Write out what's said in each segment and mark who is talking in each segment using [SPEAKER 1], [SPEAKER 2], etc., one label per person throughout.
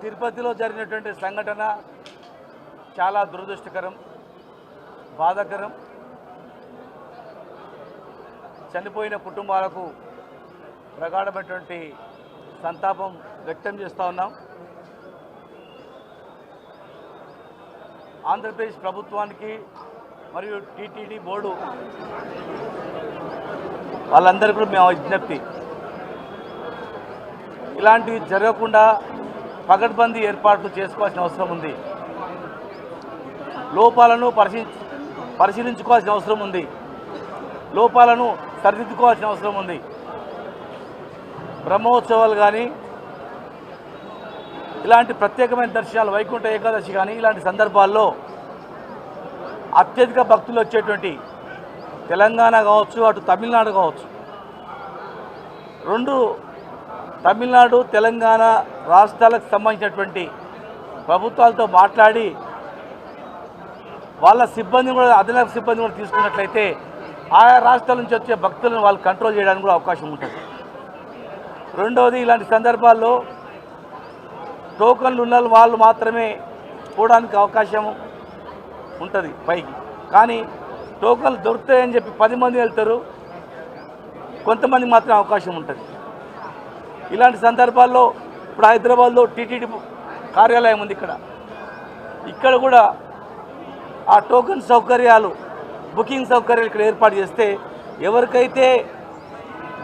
[SPEAKER 1] తిరుపతిలో జరిగినటువంటి సంఘటన చాలా దురదృష్టకరం, బాధాకరం. చనిపోయిన కుటుంబాలకు ప్రగాఢమైనటువంటి సంతాపం వ్యక్తం చేస్తూ ఉన్నాం. ఆంధ్రప్రదేశ్ ప్రభుత్వానికి మరియు టీటీడీ బోర్డు వాళ్ళందరికీ కూడా మేము విజ్ఞప్తి, ఇలాంటివి జరగకుండా పగడ్బందీ ఏర్పాట్లు చేసుకోవాల్సిన అవసరం ఉంది. లోపాలను పరిశీలించుకోవాల్సిన అవసరం ఉంది. లోపాలను సరిదిద్దుకోవాల్సిన అవసరం ఉంది. బ్రహ్మోత్సవాలు కానీ, ఇలాంటి ప్రత్యేకమైన దర్శనాలు, వైకుంఠ ఏకాదశి కానీ, ఇలాంటి సందర్భాల్లో అత్యధిక భక్తులు వచ్చేటువంటి తెలంగాణ కావచ్చు, అటు తమిళనాడు కావచ్చు, రెండు తమిళనాడు తెలంగాణ రాష్ట్రాలకు సంబంధించినటువంటి ప్రభుత్వాలతో మాట్లాడి వాళ్ళ సిబ్బందిని కూడా, అదనపు సిబ్బంది కూడా తీసుకున్నట్లయితే ఆయా రాష్ట్రాల నుంచి వచ్చే భక్తులను వాళ్ళు కంట్రోల్ చేయడానికి కూడా అవకాశం ఉంటుంది. రెండవది, ఇలాంటి సందర్భాల్లో టోకన్లు ఉన్న వాళ్ళు మాత్రమే పోవడానికి అవకాశం ఉంటుంది పైకి. కానీ టోకన్లు దొరుకుతాయని చెప్పి 10 మంది వెళ్తారు, కొంతమంది మాత్రం అవకాశం ఉంటుంది. ఇలాంటి సందర్భాల్లో ఇప్పుడు హైదరాబాద్లో టీటీడీ కార్యాలయం ఉంది. ఇక్కడ కూడా ఆ టోకన్ సౌకర్యాలు, బుకింగ్ సౌకర్యాలు ఇక్కడ ఏర్పాటు చేస్తే ఎవరికైతే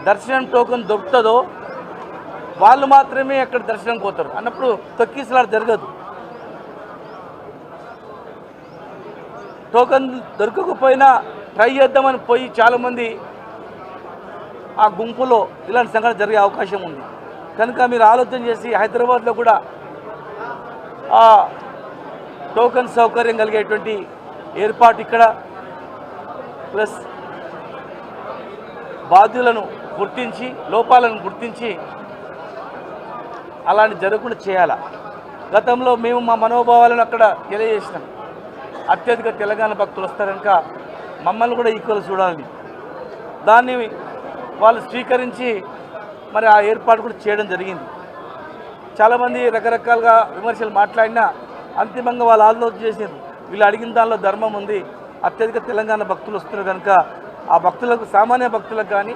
[SPEAKER 1] దర్శనం టోకన్ దొరుకుతుందో వాళ్ళు మాత్రమే అక్కడ దర్శనం పోతారు. అన్నప్పుడు తొక్కిసలాట జరగదు. టోకన్ దొరకకపోయినా ట్రై చేద్దామని పోయి చాలామంది ఆ గుంపులో ఇలాంటి సంఘటన జరిగే అవకాశం ఉంది. కనుక మీరు ఆలోచన చేసి హైదరాబాద్లో కూడా ఆ టోకన్ సౌకర్యం కలిగేటువంటి ఏర్పాటు ఇక్కడ, ప్లస్ బాధ్యులను గుర్తించి, లోపాలను గుర్తించి అలాంటి జరగకుండా చేయాలి. గతంలో మేము మా మనోభావాలను అక్కడ తెలియజేసినాం. అత్యధిక తెలంగాణ భక్తులు వస్తారు కనుక మమ్మల్ని కూడా ఈక్వల్ చూడాలని, దాన్ని వాళ్ళు స్వీకరించి మరి ఆ ఏర్పాటు కూడా చేయడం జరిగింది. చాలామంది రకరకాలుగా విమర్శలు మాట్లాడినా అంతిమంగా వాళ్ళు ఆలోచన చేసారు, వీళ్ళు అడిగిన దానిలో ధర్మం ఉంది, అత్యధిక తెలంగాణ భక్తులు వస్తున్నారు కనుక ఆ భక్తులకు, సామాన్య భక్తులకు కానీ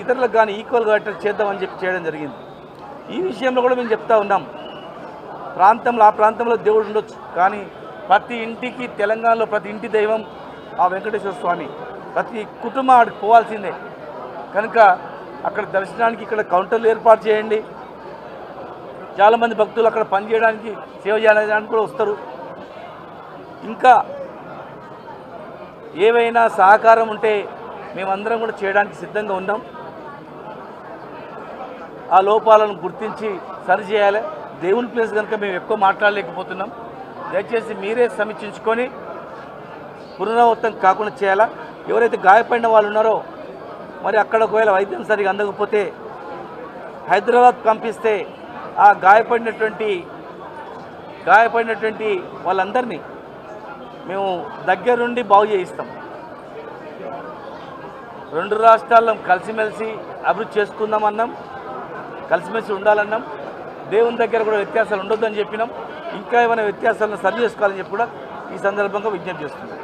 [SPEAKER 1] ఇతరులకు కానీ ఈక్వల్గా చేద్దామని చెప్పి చేయడం జరిగింది. ఈ విషయంలో కూడా మేము చెప్తా ఉన్నాం, ఆ ప్రాంతంలో దేవుడు ఉండొచ్చు, కానీ ప్రతి ఇంటికి, తెలంగాణలో ప్రతి ఇంటి దైవం ఆ వెంకటేశ్వర స్వామి. ప్రతి కుటుంబం ఆడికి పోవాల్సిందే. కనుక అక్కడ దర్శనానికి ఇక్కడ కౌంటర్లు ఏర్పాటు చేయండి. చాలామంది భక్తులు అక్కడ పనిచేయడానికి, సేవ చేయడానికి కూడా వస్తారు. ఇంకా ఏవైనా సహకారం ఉంటే మేమందరం కూడా చేయడానికి సిద్ధంగా ఉన్నాం. ఆ లోపాలను గుర్తించి సరిచేయాలి. దేవుని ప్లేస్ కనుక మేము ఎక్కువ మాట్లాడలేకపోతున్నాం. దయచేసి మీరే సమీక్షించుకొని పునరావృతం కాకుండా చేయాలా. ఎవరైతే గాయపడిన వాళ్ళు ఉన్నారో మరి అక్కడ ఒకవేళ వైద్యం సరిగా అందకపోతే హైదరాబాద్ పంపిస్తే ఆ గాయపడినటువంటి వాళ్ళందరినీ మేము దగ్గరుండి బాగు చేయిస్తాం. రెండు రాష్ట్రాల్లో కలిసిమెలిసి అభివృద్ధి చేసుకుందామన్నాం, కలిసిమెలిసి ఉండాలన్నాం. దేవుని దగ్గర కూడా వ్యత్యాసాలు ఉండొద్దని చెప్పినాం. ఇంకా ఏమైనా వ్యత్యాసాలను సరి చేసుకోవాలని చెప్పి కూడా ఈ సందర్భంగా విజ్ఞప్తి చేస్తున్నాం.